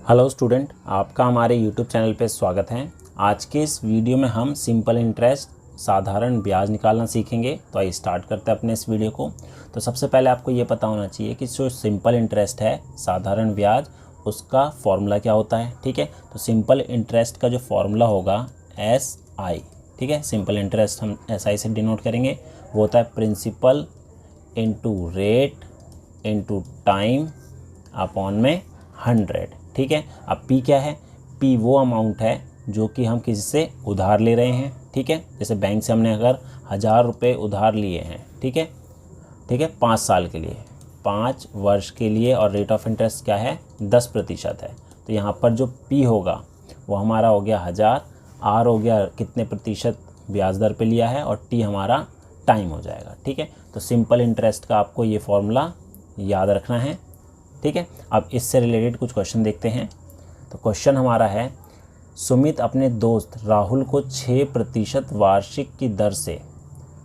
Hello student, आपका हमारे YouTube channel पे स्वागत है। आज के इस वीडियो में हम सिंपल इंटरेस्ट साधारण ब्याज निकालना सीखेंगे। तो आइए स्टार्ट करते हैं अपने इस वीडियो को। तो सबसे पहले आपको ये पता होना चाहिए कि जो सिंपल इंटरेस्ट है साधारण ब्याज, उसका फॉर्मूला क्या होता है। ठीक है, तो सिंपल इंटरेस्ट का जो फॉर्मूला होगा SI। ठीक है, सिंपल इंटरेस्ट हम SI से डिनोट करेंगे। वो होता है principal into rate into time upon में 100। ठीक है, अब P क्या है? P वो अमाउंट है जो कि हम किसी से उधार ले रहे हैं। ठीक है, जैसे बैंक से हमने अगर 1000 रुपये उधार लिए हैं, ठीक है, 5 साल के लिए, 5 वर्ष के लिए, और रेट ऑफ इंटरेस्ट क्या है? 10% है। तो यहाँ पर जो P होगा वो हमारा हो गया 1000, R हो गया कितने प्रतिशत ब्याज दर पे लिया है, और T हमारा टाइम हो जाएगा। ठीक है, तो सिंपल इंटरेस्ट का आपको ये फॉर्मूला याद रखना है। ठीक है, अब इससे रिलेटेड कुछ क्वेश्चन देखते हैं। तो क्वेश्चन हमारा है, सुमित अपने दोस्त राहुल को 6% वार्षिक की दर से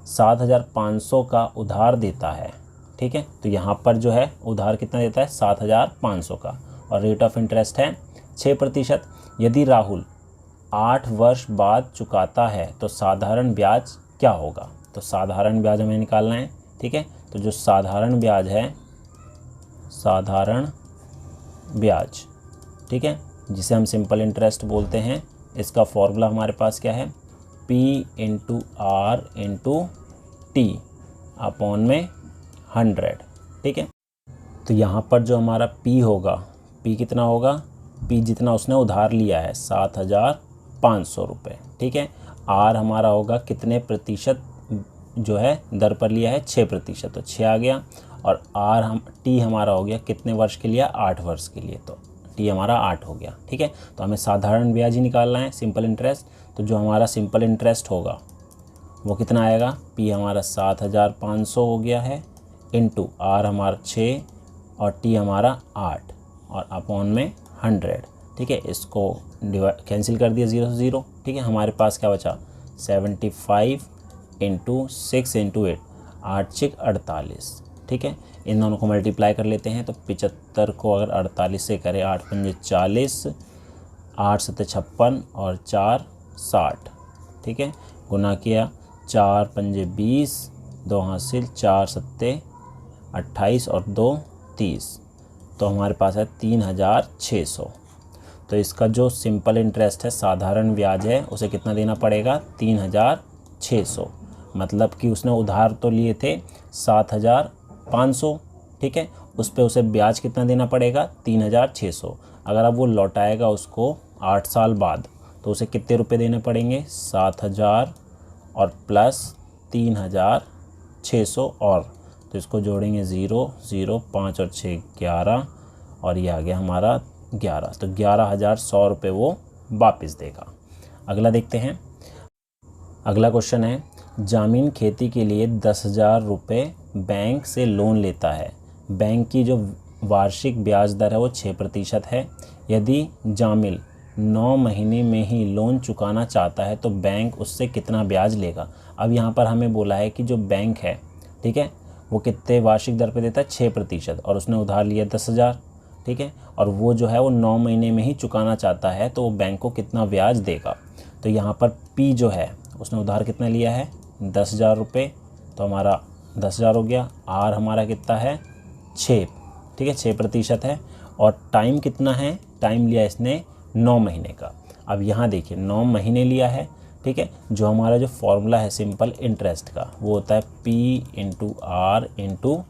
7500 का उधार देता है। ठीक है, तो यहाँ पर जो है उधार कितना देता है? 7500 का, और रेट ऑफ इंटरेस्ट है 6%। यदि राहुल 8 वर्ष बाद चुकाता है तो साधारण ब्याज क्या होगा? तो साधारण ब्याज हमें निकालना है। ठीक है, तो जो साधारण ब्याज है, साधारण ब्याज, ठीक है, जिसे हम सिंपल इंटरेस्ट बोलते हैं, इसका फॉर्मूला हमारे पास क्या है? P into R into T upon में 100। ठीक है, तो यहाँ पर जो हमारा P होगा, P कितना होगा? P जितना उसने उधार लिया है 7500 रुपये। ठीक है, R हमारा होगा कितने प्रतिशत जो है दर पर लिया है? 6%, तो 6 आ गया। और T हमारा हो गया कितने वर्ष के लिए? 8 वर्ष के लिए, तो T हमारा 8 हो गया। ठीक है, तो हमें साधारण ब्याज ही निकालना है, सिंपल इंटरेस्ट। तो जो हमारा सिंपल इंटरेस्ट होगा वो कितना आएगा? P हमारा 7500 हो गया है, इंटू R हमारा 6 और T हमारा 8 और अपॉन में 100। ठीक है, इसको कैंसिल कर दिया 0 से 0। ठीक है, हमारे पास क्या बचा? 75 इंटू 6 इंटू 8, 8 6 48। ठीक है, इन दोनों को मल्टीप्लाई कर लेते हैं। तो 75 को अगर 48 से करें, 8 पंजे 40, 8 सत्ते 56 और 4 60। ठीक है, गुना किया, 4 पंजे 20, 2 हासिल, 4 सत्ते 28 और 2 30, तो हमारे पास है 3600। तो इसका जो सिंपल इंटरेस्ट है, साधारण ब्याज है, उसे कितना देना पड़ेगा? 3600। मतलब कि उसने उधार तो लिए थे 7500। ठीक है, उस पे उसे ब्याज कितना देना पड़ेगा? 3600। अगर अब वो लौटाएगा उसको 8 साल बाद, तो उसे कितने रुपए देने पड़ेंगे? 7000 और प्लस 3600, और तो इसको जोड़ेंगे 0 0, 5 और 6 11, और ये आ गया हमारा 11। तो 11100 रुपये वो वापस देगा। अगला देखते हैं। अगला क्वेश्चन है, जामीन खेती के लिए 10,000 रुपये बैंक से लोन लेता है। बैंक की जो वार्षिक ब्याज दर है वो 6% है। यदि जामिल 9 महीने में ही लोन चुकाना चाहता है तो बैंक उससे कितना ब्याज लेगा? अब यहाँ पर हमें बोला है कि जो बैंक है, ठीक है, वो कितने वार्षिक दर पे देता है? 6%, और उसने उधार लिया 10,000। ठीक है, और वो जो है वो 9 महीने में ही चुकाना चाहता है, तो वो बैंक को कितना ब्याज देगा? तो यहाँ पर P जो है, उसने उधार कितना लिया है? 10,000 रुपये, तो हमारा 10,000 हो गया। R हमारा कितना है? 6। ठीक है, 6% है। और टाइम कितना है? टाइम लिया इसने 9 महीने का। अब यहाँ देखिए 9 महीने लिया है। ठीक है, जो हमारा जो फॉर्मूला है सिंपल इंटरेस्ट का, वो होता है P into R into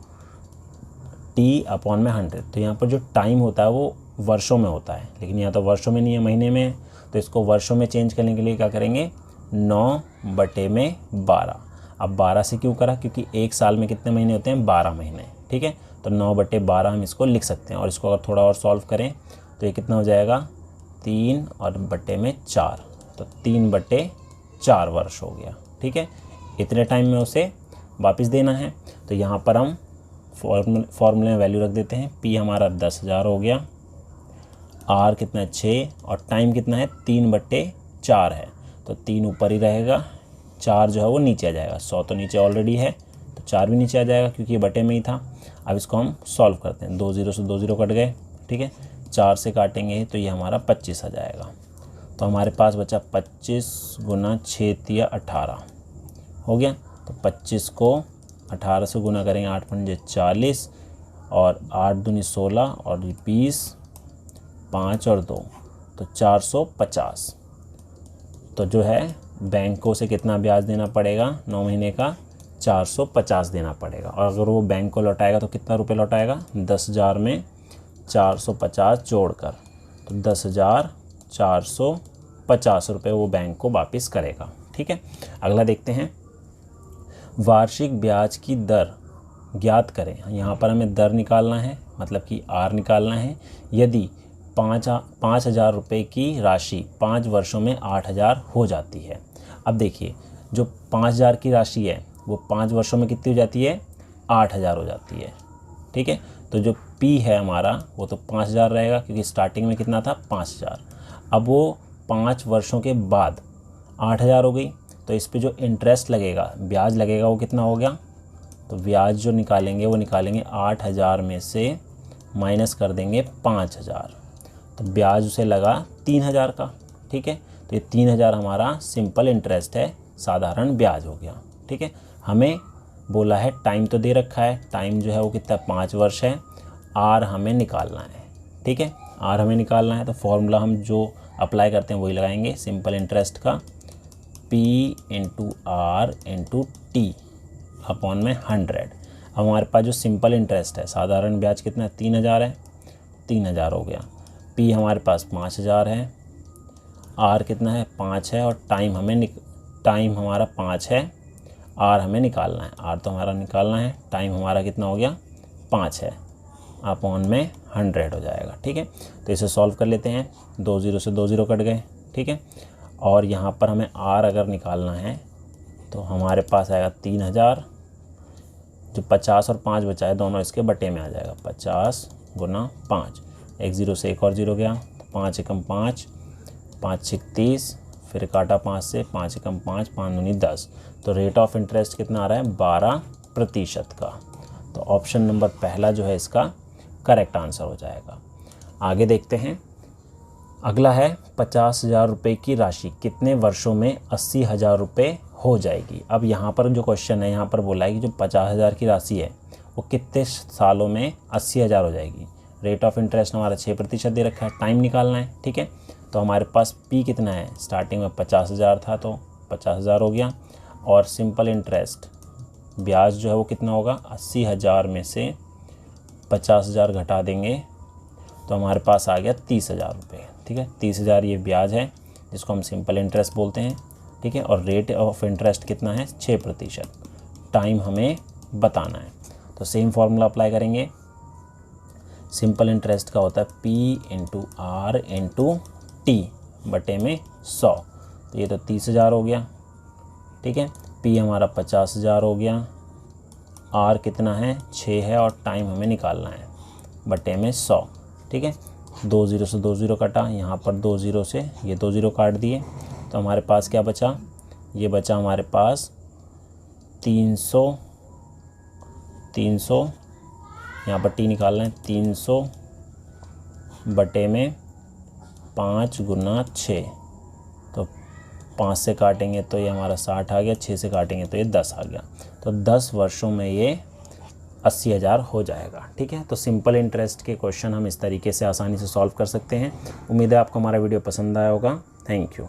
T upon में 100। तो यहाँ पर जो टाइम होता है वो वर्षों में होता है, लेकिन यहाँ तो वर्षों में नहीं है, महीने में है। तो इसको वर्षों में चेंज करने के लिए क्या करेंगे? 9/12। अब 12 से क्यों करा? क्योंकि एक साल में कितने महीने होते हैं? 12 महीने। ठीक है, तो 9/12 हम इसको लिख सकते हैं। और इसको अगर थोड़ा और सॉल्व करें तो ये कितना हो जाएगा? 3 और बटे में 4, तो 3/4 वर्ष हो गया। ठीक है, इतने टाइम में उसे वापस देना है। तो यहाँ पर हम फॉर्मूले में वैल्यू रख देते हैं। P हमारा 10,000 हो गया, R कितना है? 6, और टाइम कितना है? 3/4 है, तो 3 ऊपर ही रहेगा, 4 जो है वो नीचे आ जाएगा। 100 तो नीचे ऑलरेडी है, तो 4 भी नीचे आ जाएगा क्योंकि ये बटे में ही था। अब इसको हम सॉल्व करते हैं। 2 0 से 2 0 कट गए। ठीक है, 4 से काटेंगे तो ये हमारा 25 आ जाएगा। तो हमारे पास बचा 25 गुना 6 तिया 18 हो गया। तो 25 को 18 से गुना करेंगे, 8 पंजे 40 और 8 दूनी 16 और 20, 5 और 2 तो 450। तो जो है बैंकों से कितना ब्याज देना पड़ेगा 9 महीने का, 450 देना पड़ेगा। और अगर वो बैंक को लौटाएगा तो कितना रुपए लौटाएगा, 10,000 में 450 जोड़कर, तो 10,450 रुपये वो बैंक को वापस करेगा। ठीक है, अगला देखते हैं। वार्षिक ब्याज की दर ज्ञात करें। यहाँ पर हमें दर निकालना है, मतलब कि आर निकालना है। यदि 5,000 रुपये की राशि 5 वर्षों में 8,000 हो जाती है। अब देखिए, जो 5,000 की राशि है वो 5 वर्षों में कितनी हो जाती है, 8,000 हो जाती है। ठीक है, तो जो P है हमारा वो तो 5,000 रहेगा, क्योंकि स्टार्टिंग में कितना था 5,000। अब वो 5 वर्षों के बाद 8,000 हो गई, तो इस पे जो इंटरेस्ट लगेगा, ब्याज लगेगा, वो कितना हो गया। तो ब्याज जो निकालेंगे वो निकालेंगे 8,000 में से माइनस कर देंगे 5,000, तो ब्याज उसे लगा 3,000 का। ठीक है, तो ये 3,000 हमारा सिंपल इंटरेस्ट है, साधारण ब्याज हो गया। ठीक है, हमें बोला है टाइम तो दे रखा है, टाइम जो है वो कितना 5 वर्ष है, आर हमें निकालना है। ठीक है, आर हमें निकालना है, तो फॉर्मूला हम जो अप्लाई करते हैं वही लगाएंगे, सिंपल इंटरेस्ट का P into R into T upon में 100। अब हमारे पास जो सिंपल इंटरेस्ट है, साधारण ब्याज कितना है, 3,000 है, 3,000 हो गया। P हमारे पास 5,000 है, R कितना है 5 है, और टाइम हमारा 5 है, R हमें निकालना है। R तो हमारा निकालना है, टाइम हमारा कितना हो गया 5 है, अपॉन में 100 हो जाएगा। ठीक है, तो इसे सॉल्व कर लेते हैं। 2 0 से 2 0 कट गए। ठीक है, और यहाँ पर हमें R अगर निकालना है तो हमारे पास आएगा 3,000, जो 50 और 5 बचा है दोनों इसके बटे में आ जाएगा, 50 गुना 5। 1 0 से एक और 0 गया, तो 5 एकम 5, 5 6 30, फिर काटा 5 से, 5 एकम 5, 5 दूनी 10। तो रेट ऑफ इंटरेस्ट कितना आ रहा है 12% का। तो ऑप्शन नंबर पहला जो है इसका करेक्ट आंसर हो जाएगा। आगे देखते हैं। अगला है 50,000 रुपये की राशि कितने वर्षों में 80,000 रुपये हो जाएगी। अब यहाँ पर जो क्वेश्चन है, यहाँ पर बोला है कि जो 50,000 की राशि है वो कितने सालों में 80,000 हो जाएगी। रेट ऑफ इंटरेस्ट हमारा 6% दे रखा है, टाइम निकालना है। ठीक है, तो हमारे पास P कितना है, स्टार्टिंग में 50,000 था तो 50,000 हो गया, और सिंपल इंटरेस्ट ब्याज जो है वो कितना होगा, 80,000 में से 50,000 घटा देंगे तो हमारे पास आ गया 30,000 रुपये। ठीक है, 30,000 ये ब्याज है जिसको हम सिंपल इंटरेस्ट बोलते हैं। ठीक है, और रेट ऑफ इंटरेस्ट कितना है 6%, टाइम हमें बताना है। तो सेम फार्मूला अप्लाई करेंगे। सिंपल इंटरेस्ट का होता है P into R into T बटे में 100। तो ये तो 30,000 हो गया। ठीक है, P हमारा 50,000 हो गया, R कितना है 6 है, और टाइम हमें निकालना है बटे में 100। ठीक है, 2 0 से 2 0 कटा, यहाँ पर 2 0 से ये 2 0 काट दिए, तो हमारे पास क्या बचा, ये बचा हमारे पास 300, यहाँ पर T निकालना है, 300 बटे में 5 गुना 6, तो 5 से काटेंगे तो ये हमारा 60 आ गया, 6 से काटेंगे तो ये 10 आ गया। तो 10 वर्षों में ये 80,000 हो जाएगा। ठीक है, तो सिंपल इंटरेस्ट के क्वेश्चन हम इस तरीके से आसानी से सॉल्व कर सकते हैं। उम्मीद है आपको हमारा वीडियो पसंद आया होगा। Thank you.